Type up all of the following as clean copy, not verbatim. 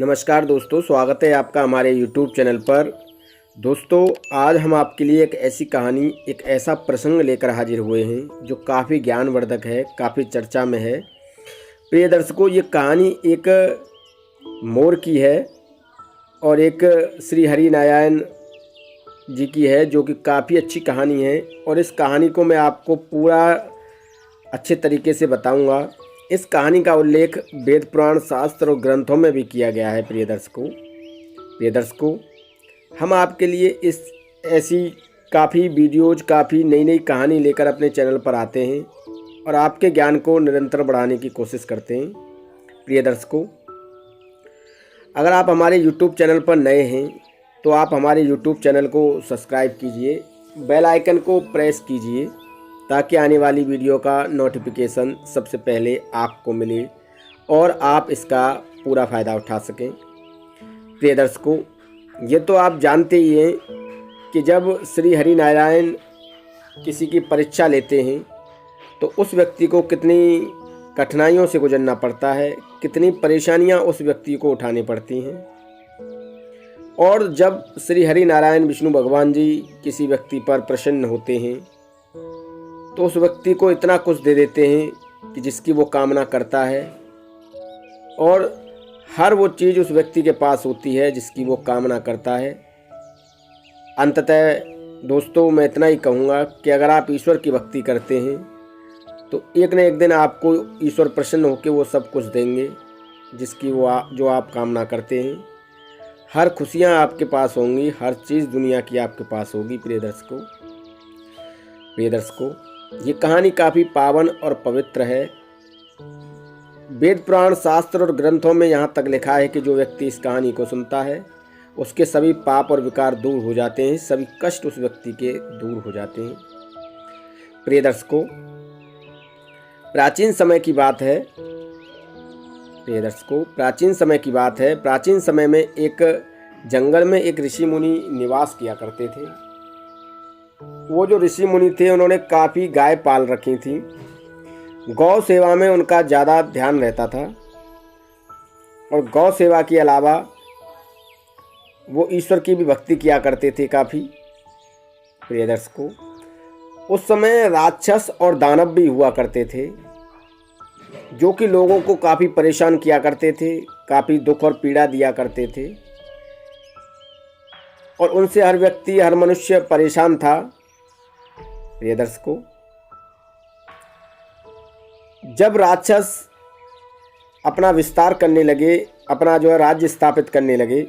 नमस्कार दोस्तों, स्वागत है आपका हमारे YouTube चैनल पर। दोस्तों, आज हम आपके लिए एक ऐसी कहानी, एक ऐसा प्रसंग लेकर हाजिर हुए हैं जो काफ़ी ज्ञानवर्धक है, काफ़ी चर्चा में है। प्रिय दर्शकों, ये कहानी एक मोर की है और एक श्री हरि नारायण जी की है, जो कि काफ़ी अच्छी कहानी है। और इस कहानी को मैं आपको पूरा अच्छे तरीके से बताऊंगा। इस कहानी का उल्लेख वेद पुराण शास्त्र और ग्रंथों में भी किया गया है। प्रिय दर्शकों, हम आपके लिए इस ऐसी काफ़ी वीडियोज़, काफ़ी नई नई कहानी लेकर अपने चैनल पर आते हैं और आपके ज्ञान को निरंतर बढ़ाने की कोशिश करते हैं। प्रिय दर्शकों, अगर आप हमारे YouTube चैनल पर नए हैं तो आप हमारे YouTube चैनल को सब्सक्राइब कीजिए, बेल आइकन को प्रेस कीजिए ताकि आने वाली वीडियो का नोटिफिकेशन सबसे पहले आपको मिले और आप इसका पूरा फ़ायदा उठा सकें। प्रिय दर्शकों, ये तो आप जानते ही हैं कि जब श्री हरि नारायण किसी की परीक्षा लेते हैं तो उस व्यक्ति को कितनी कठिनाइयों से गुजरना पड़ता है, कितनी परेशानियां उस व्यक्ति को उठानी पड़ती हैं। और जब श्री हरि नारायण विष्णु भगवान जी किसी व्यक्ति पर प्रसन्न होते हैं तो उस व्यक्ति को इतना कुछ दे देते हैं कि जिसकी वो कामना करता है, और हर वो चीज़ उस व्यक्ति के पास होती है जिसकी वो कामना करता है। अंततः दोस्तों, मैं इतना ही कहूँगा कि अगर आप ईश्वर की भक्ति करते हैं तो एक न एक दिन आपको ईश्वर प्रसन्न होकर वो सब कुछ देंगे जिसकी जो आप कामना करते हैं। हर खुशियाँ आपके पास होंगी, हर चीज़ दुनिया की आपके पास होगी। प्रिय दर्शकों, ये कहानी काफ़ी पावन और पवित्र है। वेद पुराण शास्त्र और ग्रंथों में यहाँ तक लिखा है कि जो व्यक्ति इस कहानी को सुनता है उसके सभी पाप और विकार दूर हो जाते हैं, सभी कष्ट उस व्यक्ति के दूर हो जाते हैं। प्रिय दर्शकों, प्राचीन समय की बात है। प्राचीन समय में एक जंगल में एक ऋषि मुनि निवास किया करते थे। वो जो ऋषि मुनि थे उन्होंने काफ़ी गाय पाल रखी थी। गौ सेवा में उनका ज़्यादा ध्यान रहता था और गौ सेवा के अलावा वो ईश्वर की भी भक्ति किया करते थे काफ़ी। प्रिय दर्शकों, उस समय राक्षस और दानव भी हुआ करते थे जो कि लोगों को काफ़ी परेशान किया करते थे, काफ़ी दुख और पीड़ा दिया करते थे और उनसे हर व्यक्ति, हर मनुष्य परेशान था। प्रिय दर्शकों, जब राक्षस अपना विस्तार करने लगे, अपना राज्य स्थापित करने लगे,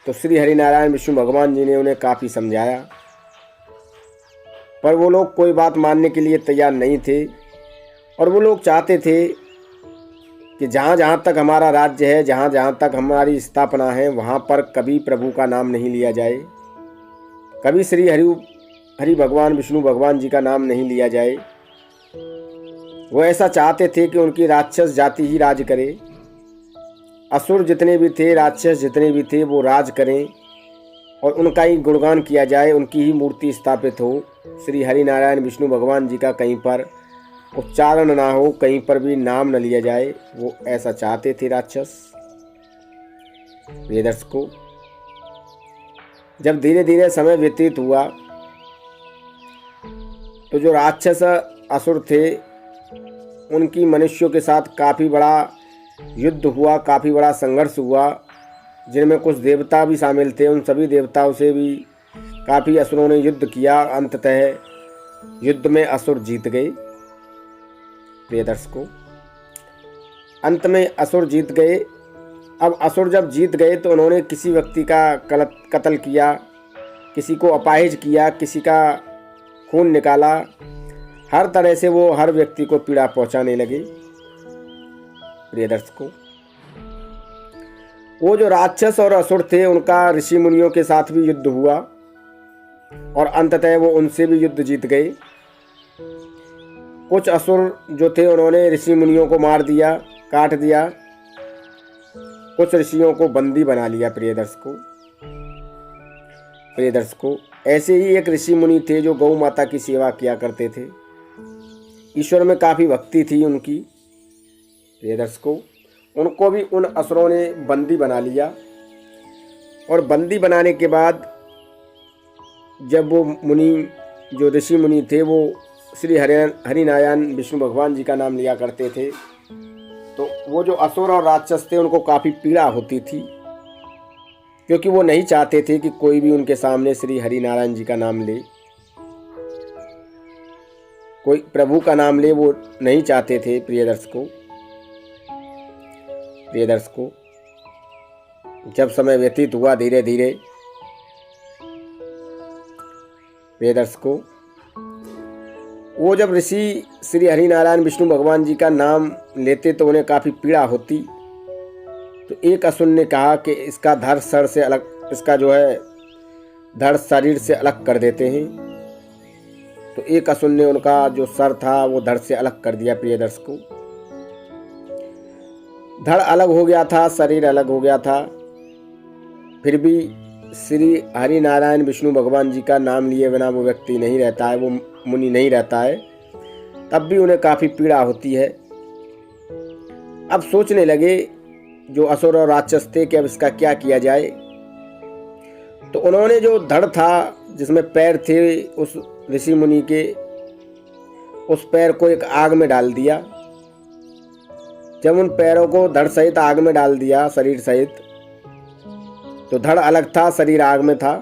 तो श्री हरि नारायण विष्णु भगवान जी ने उन्हें काफ़ी समझाया, पर वो लोग कोई बात मानने के लिए तैयार नहीं थे। और वो लोग चाहते थे कि जहाँ जहाँ तक हमारा राज्य है, जहाँ जहाँ तक हमारी स्थापना है, वहाँ पर कभी प्रभु का नाम नहीं लिया जाए, कभी श्री हरि भगवान विष्णु भगवान जी का नाम नहीं लिया जाए। वो ऐसा चाहते थे कि उनकी राक्षस जाति ही राज करे, असुर जितने भी थे, राक्षस जितने भी थे, वो राज करें और उनका ही गुणगान किया जाए, उनकी ही मूर्ति स्थापित हो। श्री हरि नारायण विष्णु भगवान जी का कहीं पर उच्चारण ना हो, कहीं पर भी नाम न लिया जाए। वो ऐसा चाहते थे राक्षस। प्रिय दर्शकों, जब धीरे धीरे समय व्यतीत हुआ तो जो राक्षस असुर थे उनकी मनुष्यों के साथ काफ़ी बड़ा युद्ध हुआ, काफ़ी बड़ा संघर्ष हुआ, जिनमें कुछ देवता भी शामिल थे। उन सभी देवताओं से भी काफ़ी असुरों ने युद्ध किया। अंततः युद्ध में असुर जीत गए। प्रिय दर्शकों, अंत में असुर जीत गए। अब असुर जब जीत गए तो उन्होंने किसी व्यक्ति का कत्ल किया, किसी को अपाहिज किया, किसी का खून निकाला। हर तरह से वो हर व्यक्ति को पीड़ा पहुंचाने लगे। प्रिय दर्शकों, वो जो राक्षस और असुर थे उनका ऋषि मुनियों के साथ भी युद्ध हुआ और अंततः वो उनसे भी युद्ध जीत गए। कुछ असुर जो थे उन्होंने ऋषि मुनियों को मार दिया, काट दिया, कुछ ऋषियों को बंदी बना लिया। प्रिय दर्शकों, ऐसे ही एक ऋषि मुनि थे जो गौ माता की सेवा किया करते थे। ईश्वर में काफ़ी भक्ति थी उनकी। प्रिय दर्शकों, उनको भी उन असुरों ने बंदी बना लिया। और बंदी बनाने के बाद जब वो मुनि, जो ऋषि मुनि थे, वो श्री हरिनारायण विष्णु भगवान जी का नाम लिया करते थे, तो वो जो असुर और राक्षस थे उनको काफ़ी पीड़ा होती थी, क्योंकि वो नहीं चाहते थे कि कोई भी उनके सामने श्री हरिनारायण जी का नाम ले, कोई प्रभु का नाम ले, वो नहीं चाहते थे। प्रिय दर्शकों, जब समय व्यतीत हुआ धीरे धीरे, प्रिय दर्शकों, वो जब ऋषि श्री हरिनारायण विष्णु भगवान जी का नाम लेते तो उन्हें काफ़ी पीड़ा होती। तो एक असुर ने कहा कि इसका धड़ सर से अलग, इसका जो है धड़ शरीर से अलग कर देते हैं। तो एक असुर ने उनका जो सर था वो धड़ से अलग कर दिया। प्रिय दर्शकों, धड़ अलग हो गया था, शरीर अलग हो गया था, फिर भी श्री हरिनारायण विष्णु भगवान जी का नाम लिए बिना वो व्यक्ति नहीं रहता है, वो मुनि नहीं रहता है, तब भी उन्हें काफ़ी पीड़ा होती है। अब सोचने लगे जो असुर और राक्षस थे कि अब इसका क्या किया जाए। तो उन्होंने जो धड़ था, जिसमें पैर थे उस ऋषि मुनि के, उस पैर को एक आग में डाल दिया। जब उन पैरों को धड़ सहित आग में डाल दिया, शरीर सहित, तो धड़ अलग था, शरीर आग में था,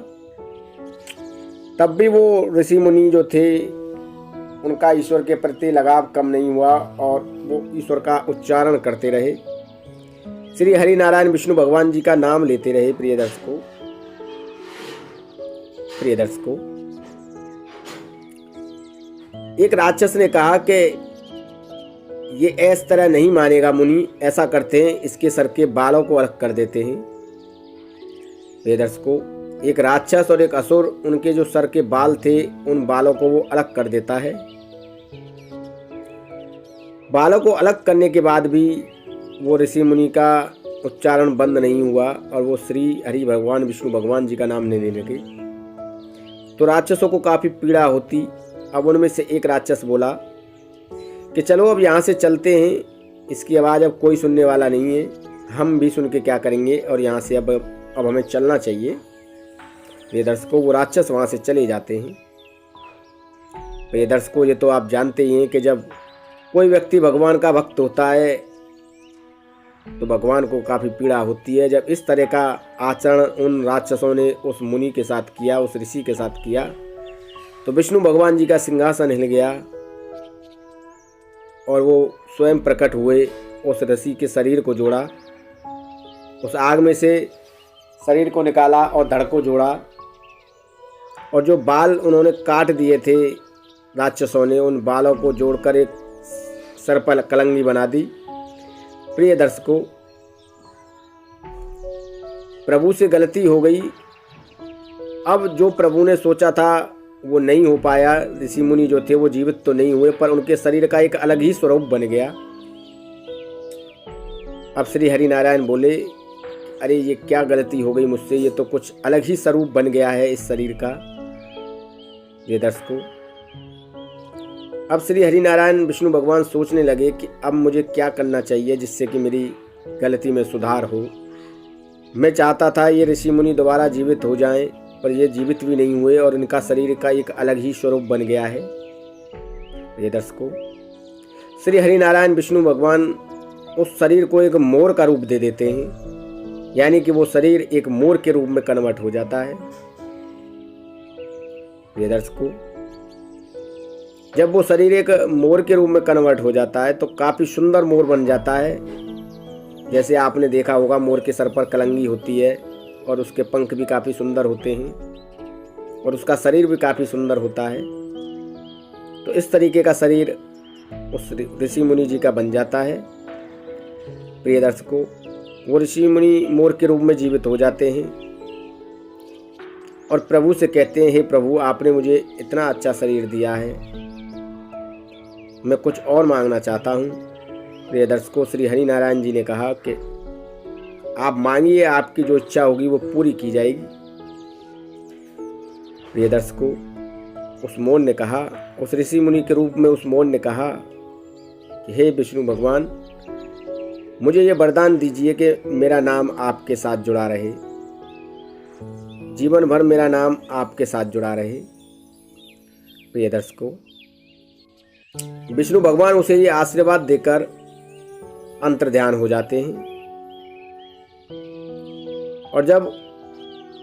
तब भी वो ऋषि मुनि जो थे उनका ईश्वर के प्रति लगाव कम नहीं हुआ और वो ईश्वर का उच्चारण करते रहे, श्री हरिनारायण विष्णु भगवान जी का नाम लेते रहे। प्रिय दर्शकों, एक राक्षस ने कहा कि ये इस तरह नहीं मानेगा मुनि, ऐसा करते हैं इसके सर के बालों को अलग कर देते हैं। प्रिय दर्शकों, एक राक्षस और एक असुर, उनके जो सर के बाल थे उन बालों को वो अलग कर देता है। बालों को अलग करने के बाद भी वो ऋषि मुनि का उच्चारण बंद नहीं हुआ और वो श्री हरि भगवान विष्णु भगवान जी का नाम लेने लगे। तो राक्षसों को काफ़ी पीड़ा होती। अब उनमें से एक राक्षस बोला कि चलो अब यहाँ से चलते हैं, इसकी आवाज़ अब कोई सुनने वाला नहीं है, हम भी सुन के क्या करेंगे, और यहाँ से अब हमें चलना चाहिए। प्रिय दर्शकों, वो राक्षस वहाँ से चले जाते हैं। प्रिय दर्शकों, ये तो आप जानते ही हैं कि जब कोई व्यक्ति भगवान का भक्त होता है तो भगवान को काफ़ी पीड़ा होती है। जब इस तरह का आचरण उन राक्षसों ने उस मुनि के साथ किया, उस ऋषि के साथ किया, तो विष्णु भगवान जी का सिंहासन हिल गया और वो स्वयं प्रकट हुए, उस ऋषि के शरीर को जोड़ा, उस आग में से शरीर को निकाला और धड़ को जोड़ा, और जो बाल उन्होंने काट दिए थे राक्षसों ने, उन बालों को जोड़कर एक सर पर कलंगी बना दी। प्रिय दर्शकों, प्रभु से गलती हो गई। अब जो प्रभु ने सोचा था वो नहीं हो पाया। ऋषि मुनि जो थे वो जीवित तो नहीं हुए, पर उनके शरीर का एक अलग ही स्वरूप बन गया। अब श्री हरिनारायण बोले, अरे ये क्या गलती हो गई मुझसे, ये तो कुछ अलग ही स्वरूप बन गया है इस शरीर का। ये दर्शकों, अब श्री हरिनारायण विष्णु भगवान सोचने लगे कि अब मुझे क्या करना चाहिए जिससे कि मेरी गलती में सुधार हो। मैं चाहता था ये ऋषि मुनि दोबारा जीवित हो जाएं, पर ये जीवित भी नहीं हुए और इनका शरीर का एक अलग ही स्वरूप बन गया है। ये दर्शकों, श्री हरिनारायण विष्णु भगवान उस शरीर को एक मोर का रूप दे देते हैं, यानी कि वो शरीर एक मोर के रूप में कन्वर्ट हो जाता है। ये दर्शकों, जब वो शरीर एक मोर के रूप में कन्वर्ट हो जाता है तो काफ़ी सुंदर मोर बन जाता है। जैसे आपने देखा होगा, मोर के सर पर कलंगी होती है और उसके पंख भी काफ़ी सुंदर होते हैं और उसका शरीर भी काफ़ी सुंदर होता है। तो इस तरीके का शरीर उस ऋषि मुनि जी का बन जाता है। प्रिय दर्शकों, वो ऋषि मुनि मोर के रूप में जीवित हो जाते हैं और प्रभु से कहते हैं, हे प्रभु, आपने मुझे इतना अच्छा शरीर दिया है, मैं कुछ और मांगना चाहता हूँ। प्रिय दर्शकों, श्री हरिनारायण जी ने कहा कि आप मांगिए, आपकी जो इच्छा होगी वो पूरी की जाएगी। प्रिय दर्शकों, उस मोर ने कहा, उस ऋषि मुनि के रूप में उस मोर ने कहा कि हे विष्णु भगवान, मुझे ये वरदान दीजिए कि मेरा नाम आपके साथ जुड़ा रहे, जीवन भर मेरा नाम आपके साथ जुड़ा रहे। प्रिय दर्शकों, विष्णु भगवान उसे ये आशीर्वाद देकर अंतर्ध्यान हो जाते हैं। और जब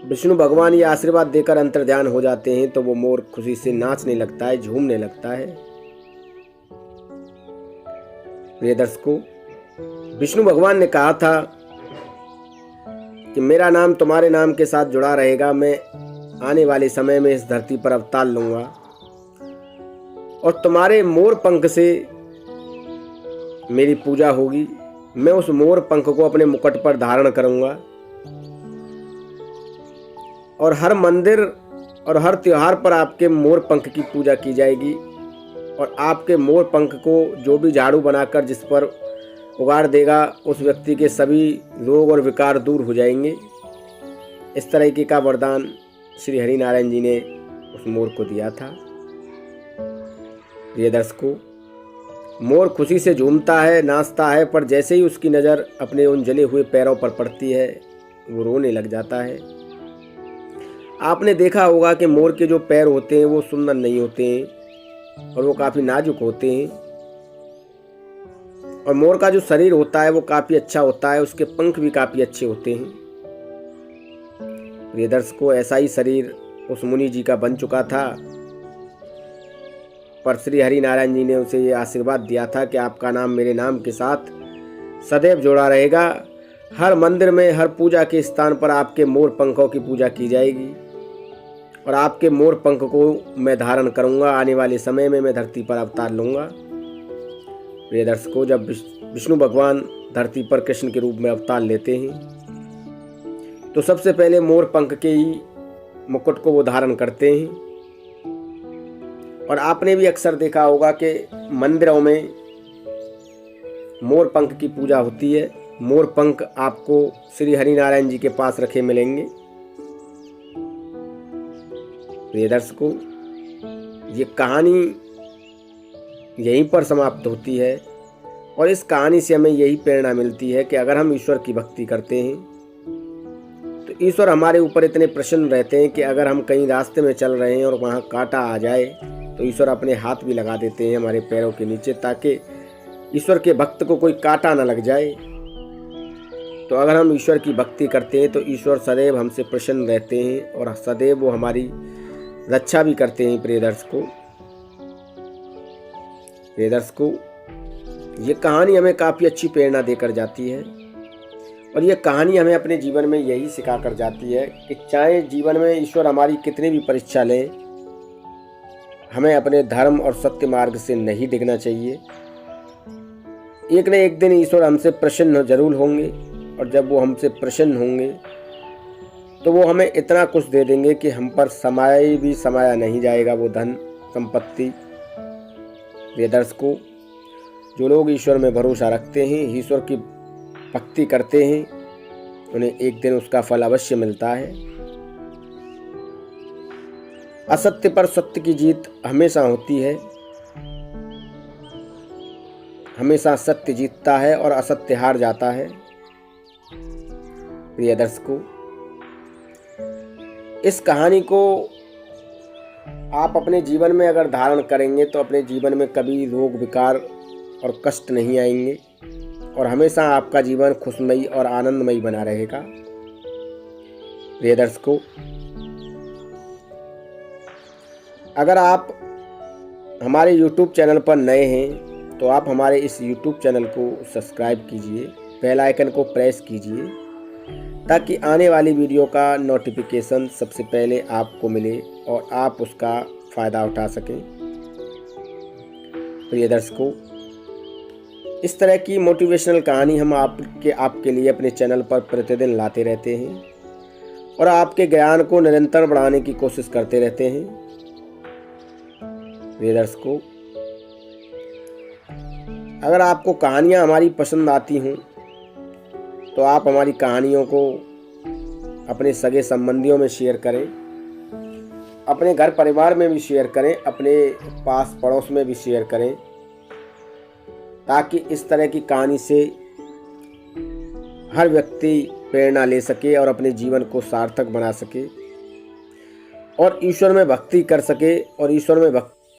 विष्णु भगवान ये आशीर्वाद देकर अंतर्ध्यान हो जाते हैं तो वो मोर खुशी से नाचने लगता है, झूमने लगता है। प्रिय दर्शकों, विष्णु भगवान ने कहा था कि मेरा नाम तुम्हारे नाम के साथ जुड़ा रहेगा। मैं आने वाले समय में इस धरती पर अवतार लूंगा और तुम्हारे मोर पंख से मेरी पूजा होगी। मैं उस मोर पंख को अपने मुकुट पर धारण करूंगा और हर मंदिर और हर त्योहार पर आपके मोर पंख की पूजा की जाएगी। और आपके मोर पंख को जो भी झाड़ू बनाकर जिस पर उगाड़ देगा, उस व्यक्ति के सभी रोग और विकार दूर हो जाएंगे। इस तरीके का वरदान श्री हरि नारायण जी ने उस मोर को दिया था। प्रिय दर्शकों, मोर खुशी से झूमता है, नाचता है, पर जैसे ही उसकी नज़र अपने उन जले हुए पैरों पर पड़ती है वो रोने लग जाता है। आपने देखा होगा कि मोर के जो पैर होते हैं वो सुंदर नहीं होते हैं और वो काफ़ी नाजुक होते हैं। और मोर का जो शरीर होता है वो काफ़ी अच्छा होता है, उसके पंख भी काफ़ी अच्छे होते हैं। प्रिय दर्शकों, ऐसा ही शरीर उस मुनि जी का बन चुका था, पर श्री हरि नारायण जी ने उसे ये आशीर्वाद दिया था कि आपका नाम मेरे नाम के साथ सदैव जुड़ा रहेगा। हर मंदिर में, हर पूजा के स्थान पर आपके मोर पंखों की पूजा की जाएगी और आपके मोर पंख को मैं धारण करूंगा। आने वाले समय में मैं धरती पर अवतार लूंगा। प्रिय दर्शकों, जब विष्णु भगवान धरती पर कृष्ण के रूप में अवतार लेते हैं तो सबसे पहले मोर पंख के ही मुकुट को वो धारण करते हैं। और आपने भी अक्सर देखा होगा कि मंदिरों में मोर पंख की पूजा होती है। मोर पंख आपको श्री हरि नारायण जी के पास रखे मिलेंगे। प्रिय दर्शकों, ये कहानी यहीं पर समाप्त होती है और इस कहानी से हमें यही प्रेरणा मिलती है कि अगर हम ईश्वर की भक्ति करते हैं तो ईश्वर हमारे ऊपर इतने प्रसन्न रहते हैं कि अगर हम कहीं रास्ते में चल रहे हैं और वहाँ कांटा आ जाए तो ईश्वर अपने हाथ भी लगा देते हैं हमारे पैरों के नीचे, ताकि ईश्वर के भक्त को कोई कांटा ना लग जाए। तो अगर हम ईश्वर की भक्ति करते हैं तो ईश्वर सदैव हमसे प्रसन्न रहते हैं और सदैव वो हमारी रक्षा भी करते हैं। प्रिय दर्शकों, ये कहानी हमें काफ़ी अच्छी प्रेरणा देकर जाती है और ये कहानी हमें अपने जीवन में यही सिखा कर जाती है कि चाहे जीवन में ईश्वर हमारी कितनी भी परीक्षा लें, हमें अपने धर्म और सत्य मार्ग से नहीं डिगना चाहिए। एक न एक दिन ईश्वर हमसे प्रसन्न जरूर होंगे और जब वो हमसे प्रसन्न होंगे तो वो हमें इतना कुछ दे देंगे कि हम पर समाया भी समाया नहीं जाएगा वो धन संपत्ति। प्रिय दर्शकों, जो लोग ईश्वर में भरोसा रखते हैं, ईश्वर की भक्ति करते हैं, उन्हें एक दिन उसका फल अवश्य मिलता है। असत्य पर सत्य की जीत हमेशा होती है। हमेशा सत्य जीतता है और असत्य हार जाता है। प्रिय दर्शकों, इस कहानी को आप अपने जीवन में अगर धारण करेंगे तो अपने जीवन में कभी रोग विकार और कष्ट नहीं आएंगे और हमेशा आपका जीवन खुशमयी और आनंदमयी बना रहेगा। प्रिय दर्शकों, अगर आप हमारे YouTube चैनल पर नए हैं तो आप हमारे इस YouTube चैनल को सब्सक्राइब कीजिए, बेल आइकन को प्रेस कीजिए ताकि आने वाली वीडियो का नोटिफिकेशन सबसे पहले आपको मिले और आप उसका फ़ायदा उठा सकें। प्रिय दर्शकों, इस तरह की मोटिवेशनल कहानी हम आपके लिए अपने चैनल पर प्रतिदिन लाते रहते हैं और आपके ज्ञान को निरंतर बढ़ाने की कोशिश करते रहते हैं। प्रिय दर्शकों, अगर आपको कहानियाँ हमारी पसंद आती हों तो आप हमारी कहानियों को अपने सगे संबंधियों में शेयर करें, अपने घर परिवार में भी शेयर करें, अपने पास पड़ोस में भी शेयर करें, ताकि इस तरह की कहानी से हर व्यक्ति प्रेरणा ले सके और अपने जीवन को सार्थक बना सके और ईश्वर में भक्ति कर सके और ईश्वर में भक्ति